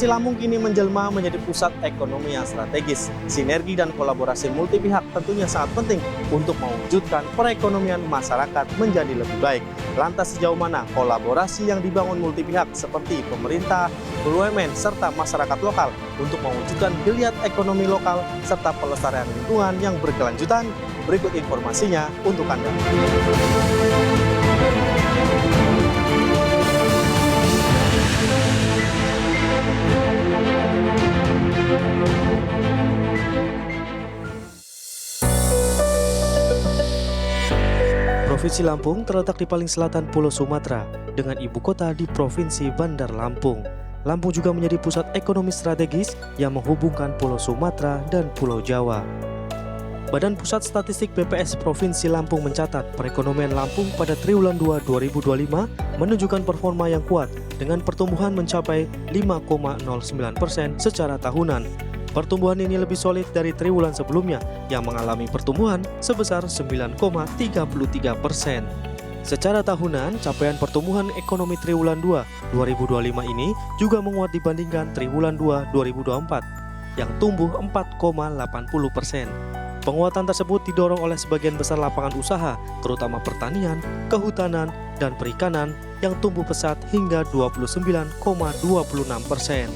Provinsi Lampung kini menjelma menjadi pusat ekonomi yang strategis. Sinergi dan kolaborasi multi pihak tentunya sangat penting untuk mewujudkan perekonomian masyarakat menjadi lebih baik. Lantas sejauh mana kolaborasi yang dibangun multi pihak seperti pemerintah, BUMN, serta masyarakat lokal untuk mewujudkan geliat ekonomi lokal serta pelestarian lingkungan yang berkelanjutan? Berikut informasinya untuk Anda. Provinsi Lampung terletak di paling selatan Pulau Sumatera dengan ibu kota di Provinsi Bandar Lampung. Lampung juga menjadi pusat ekonomi strategis yang menghubungkan Pulau Sumatera dan Pulau Jawa. Badan Pusat Statistik BPS Provinsi Lampung mencatat perekonomian Lampung pada triwulan 2 2025 menunjukkan performa yang kuat dengan pertumbuhan mencapai 5,09% secara tahunan. Pertumbuhan ini lebih solid dari triwulan sebelumnya yang mengalami pertumbuhan sebesar 9,33%. Secara tahunan, capaian pertumbuhan ekonomi triwulan 2 2025 ini juga menguat dibandingkan triwulan 2 2024 yang tumbuh 4,80%. Penguatan tersebut didorong oleh sebagian besar lapangan usaha, terutama pertanian, kehutanan, dan perikanan yang tumbuh pesat hingga 29,26%.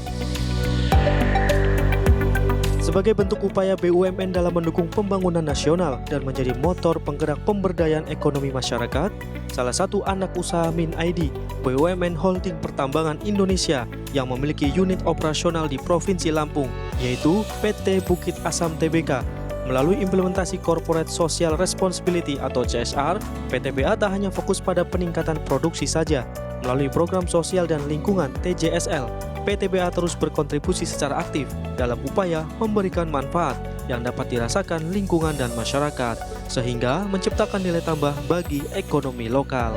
Sebagai bentuk upaya BUMN dalam mendukung pembangunan nasional dan menjadi motor penggerak pemberdayaan ekonomi masyarakat, salah satu anak usaha Min ID, BUMN Holding Pertambangan Indonesia yang memiliki unit operasional di Provinsi Lampung, yaitu PT Bukit Asam Tbk. Melalui implementasi Corporate Social Responsibility atau CSR, PTBA tak hanya fokus pada peningkatan produksi saja. Melalui program sosial dan lingkungan TJSL, PTBA terus berkontribusi secara aktif dalam upaya memberikan manfaat yang dapat dirasakan lingkungan dan masyarakat, sehingga menciptakan nilai tambah bagi ekonomi lokal.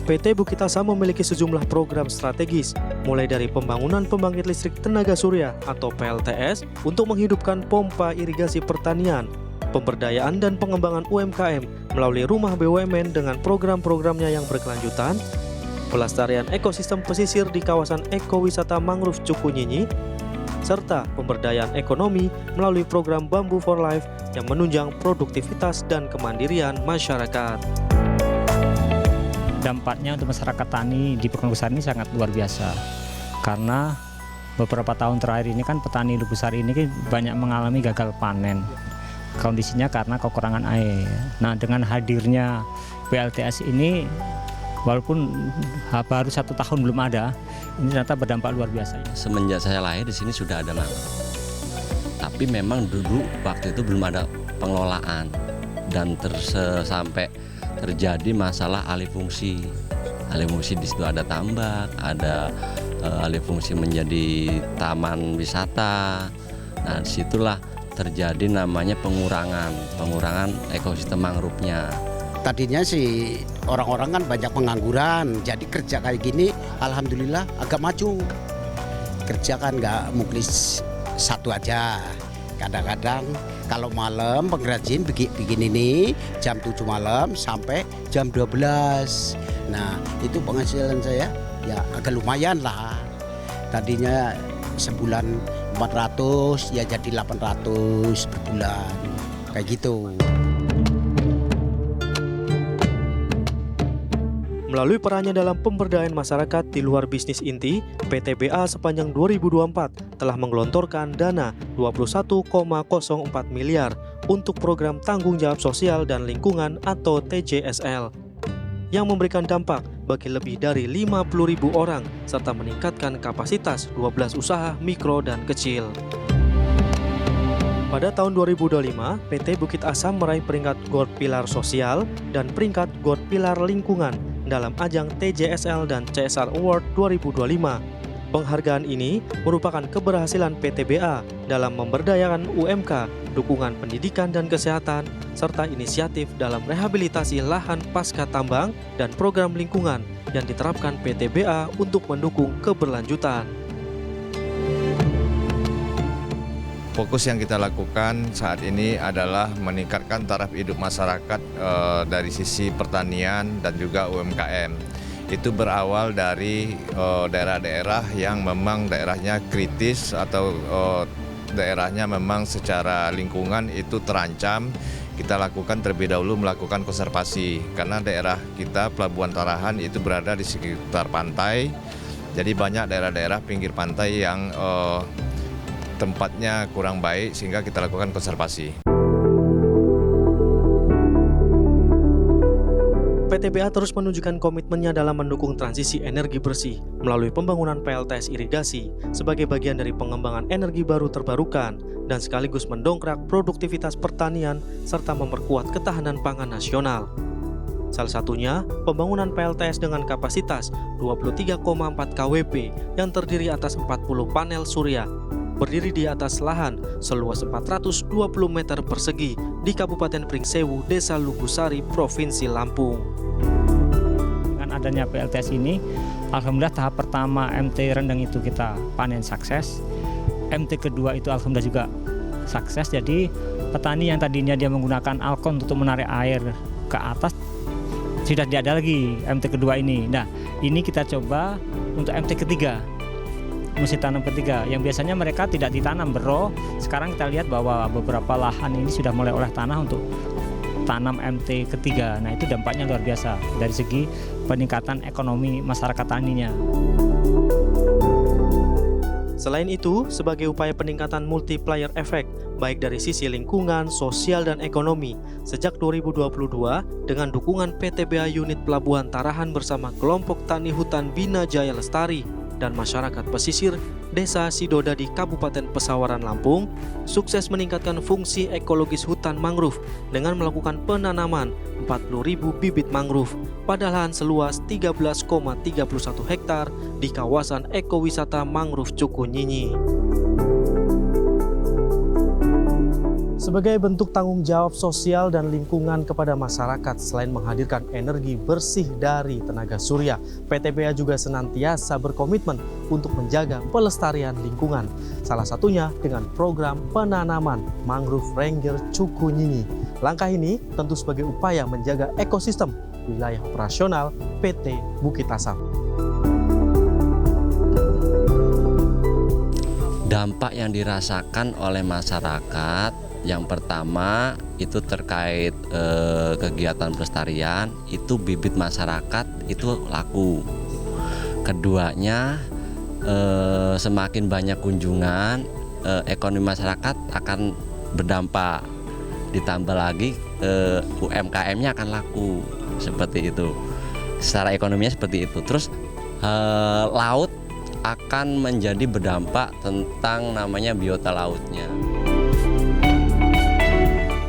PT Bukit Asam memiliki sejumlah program strategis, mulai dari pembangunan pembangkit listrik tenaga surya atau PLTS untuk menghidupkan pompa irigasi pertanian, pemberdayaan dan pengembangan UMKM melalui rumah BUMN dengan program-programnya yang berkelanjutan, pelestarian ekosistem pesisir di kawasan ekowisata mangrove Cukunyinyi, serta pemberdayaan ekonomi melalui program Bamboo for Life yang menunjang produktivitas dan kemandirian masyarakat. Dampaknya untuk masyarakat tani di Pekan Besar ini sangat luar biasa, karena beberapa tahun terakhir ini kan petani Lubu Sari ini banyak mengalami gagal panen. Kondisinya karena kekurangan air. Nah, dengan hadirnya PLTS ini, walaupun baru 1 tahun belum ada, ini ternyata berdampak luar biasa. Semenjak saya lahir di sini sudah ada mangrove, tapi memang dulu waktu itu belum ada pengelolaan dan sampai terjadi masalah alih fungsi. Alih fungsi di situ ada tambak, ada alih fungsi menjadi taman wisata. Nah, disitulah terjadi namanya pengurangan ekosistem mangrove-nya. Tadinya sih orang-orang kan banyak pengangguran, jadi kerja kayak gini alhamdulillah agak maju. Kerja kan nggak muklis satu aja. Kadang-kadang kalau malam pengrajin bikin ini jam 7 malam sampai jam 12. Nah, itu penghasilan saya ya agak lumayan lah. Tadinya sebulan 400 ya jadi 800 per bulan. Kayak gitu. Melalui perannya dalam pemberdayaan masyarakat di luar bisnis inti, PTBA sepanjang 2024 telah menggelontorkan dana 21,04 miliar untuk program tanggung jawab sosial dan lingkungan atau TJSL yang memberikan dampak bagi lebih dari 50.000 orang serta meningkatkan kapasitas 12 usaha mikro dan kecil. Pada tahun 2025, PT Bukit Asam meraih peringkat Gold Pilar Sosial dan peringkat Gold Pilar Lingkungan dalam ajang TJSL dan CSR Award 2025. Penghargaan ini merupakan keberhasilan PTBA dalam memberdayakan UMK, dukungan pendidikan dan kesehatan, serta inisiatif dalam rehabilitasi lahan pasca tambang dan program lingkungan yang diterapkan PTBA untuk mendukung keberlanjutan. Fokus yang kita lakukan saat ini adalah meningkatkan taraf hidup masyarakat dari sisi pertanian dan juga UMKM. itu berawal dari daerah-daerah yang memang daerahnya kritis atau daerahnya memang secara lingkungan itu terancam. Kita lakukan terlebih dahulu melakukan konservasi karena daerah kita Pelabuhan Tarahan itu berada di sekitar pantai. Jadi banyak daerah-daerah pinggir pantai yang tempatnya kurang baik sehingga kita lakukan konservasi. PTBA terus menunjukkan komitmennya dalam mendukung transisi energi bersih melalui pembangunan PLTS irigasi sebagai bagian dari pengembangan energi baru terbarukan dan sekaligus mendongkrak produktivitas pertanian serta memperkuat ketahanan pangan nasional. Salah satunya, pembangunan PLTS dengan kapasitas 23,4 kWp yang terdiri atas 40 panel surya, berdiri di atas lahan seluas 420 meter persegi di Kabupaten Pringsewu, Desa Lugusari, Provinsi Lampung. Dengan adanya PLTS ini, alhamdulillah tahap pertama MT rendang itu kita panen sukses. MT kedua itu alhamdulillah juga sukses. Jadi petani yang tadinya dia menggunakan alkon untuk menarik air ke atas sudah tidak ada lagi MT kedua ini. Nah, ini kita coba untuk MT ketiga, musim tanam ketiga, yang biasanya mereka tidak ditanam bro. Sekarang kita lihat bahwa beberapa lahan ini sudah mulai olah tanah untuk tanam MT ketiga. Nah, itu dampaknya luar biasa dari segi peningkatan ekonomi masyarakat taninya. Selain itu, sebagai upaya peningkatan multiplier effect, baik dari sisi lingkungan, sosial, dan ekonomi, sejak 2022, dengan dukungan PTBA Unit Pelabuhan Tarahan bersama kelompok Tani Hutan Bina Jaya Lestari dan masyarakat pesisir Desa Sidoda di Kabupaten Pesawaran Lampung, sukses meningkatkan fungsi ekologis hutan mangrove dengan melakukan penanaman 40.000 bibit mangrove pada lahan seluas 13,31 hektar di kawasan ekowisata mangrove Cukunyinyi. Sebagai bentuk tanggung jawab sosial dan lingkungan kepada masyarakat, selain menghadirkan energi bersih dari tenaga surya, PTBA juga senantiasa berkomitmen untuk menjaga pelestarian lingkungan. Salah satunya dengan program penanaman mangrove Rengger Cukunyinyi. Langkah ini tentu sebagai upaya menjaga ekosistem wilayah operasional PT Bukit Asam. Dampak yang dirasakan oleh masyarakat yang pertama itu terkait kegiatan pelestarian, itu bibit masyarakat itu laku. Keduanya semakin banyak kunjungan, ekonomi masyarakat akan berdampak. Ditambah lagi UMKM-nya akan laku, seperti itu. Secara ekonominya seperti itu. Terus laut akan menjadi berdampak tentang namanya biota lautnya.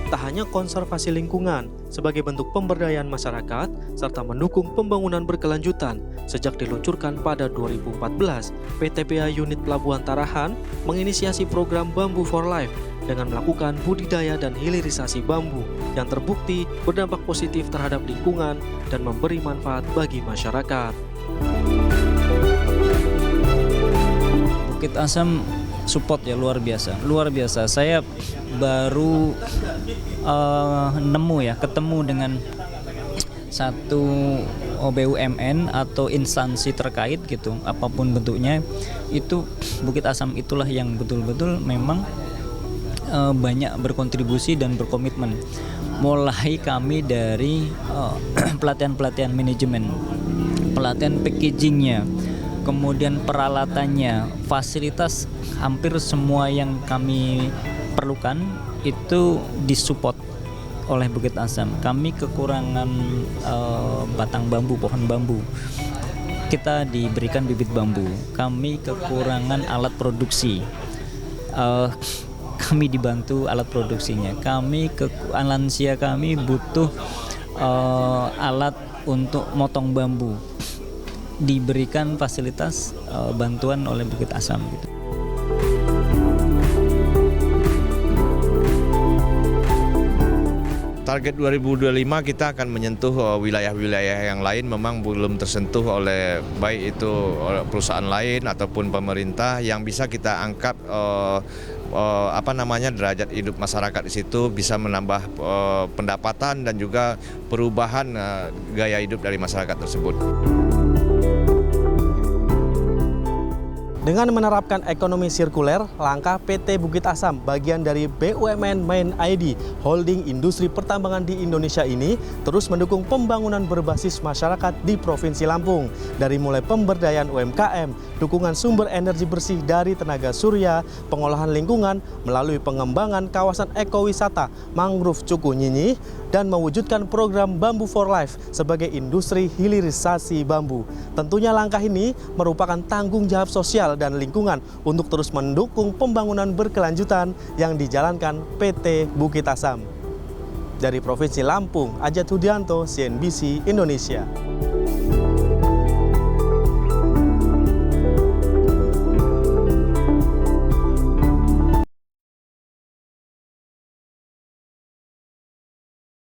Tak hanya konservasi lingkungan sebagai bentuk pemberdayaan masyarakat serta mendukung pembangunan berkelanjutan, sejak diluncurkan pada 2014, PTBA Unit Pelabuhan Tarahan menginisiasi program Bambu for Life dengan melakukan budidaya dan hilirisasi bambu yang terbukti berdampak positif terhadap lingkungan dan memberi manfaat bagi masyarakat. Bukit Asam support ya luar biasa. Saya baru ketemu dengan satu BUMN atau instansi terkait gitu, apapun bentuknya, itu Bukit Asam itulah yang betul-betul memang banyak berkontribusi dan berkomitmen. Mulai kami dari pelatihan manajemen, pelatihan packagingnya, kemudian peralatannya, fasilitas, hampir semua yang kami perlukan itu disupport oleh Bukit Asam. Kami kekurangan batang bambu, pohon bambu, kita diberikan bibit bambu. Kami kekurangan alat produksi, kami dibantu alat produksinya. Lansia kami butuh alat untuk motong bambu, diberikan fasilitas bantuan oleh Bukit Asam gitu. Target 2025 kita akan menyentuh wilayah-wilayah yang lain memang belum tersentuh oleh baik itu perusahaan lain ataupun pemerintah, yang bisa kita angkat derajat hidup masyarakat di situ, bisa menambah pendapatan dan juga perubahan gaya hidup dari masyarakat tersebut. Dengan menerapkan ekonomi sirkuler, langkah PT Bukit Asam, bagian dari BUMN Main ID, holding industri pertambangan di Indonesia ini, terus mendukung pembangunan berbasis masyarakat di Provinsi Lampung. Dari mulai pemberdayaan UMKM, dukungan sumber energi bersih dari tenaga surya, pengolahan lingkungan melalui pengembangan kawasan ekowisata mangrove Cuku Nyinyi, dan mewujudkan program Bambu for Life sebagai industri hilirisasi bambu. Tentunya langkah ini merupakan tanggung jawab sosial dan lingkungan untuk terus mendukung pembangunan berkelanjutan yang dijalankan PT Bukit Asam. Dari Provinsi Lampung, Ajat Hudianto, CNBC Indonesia.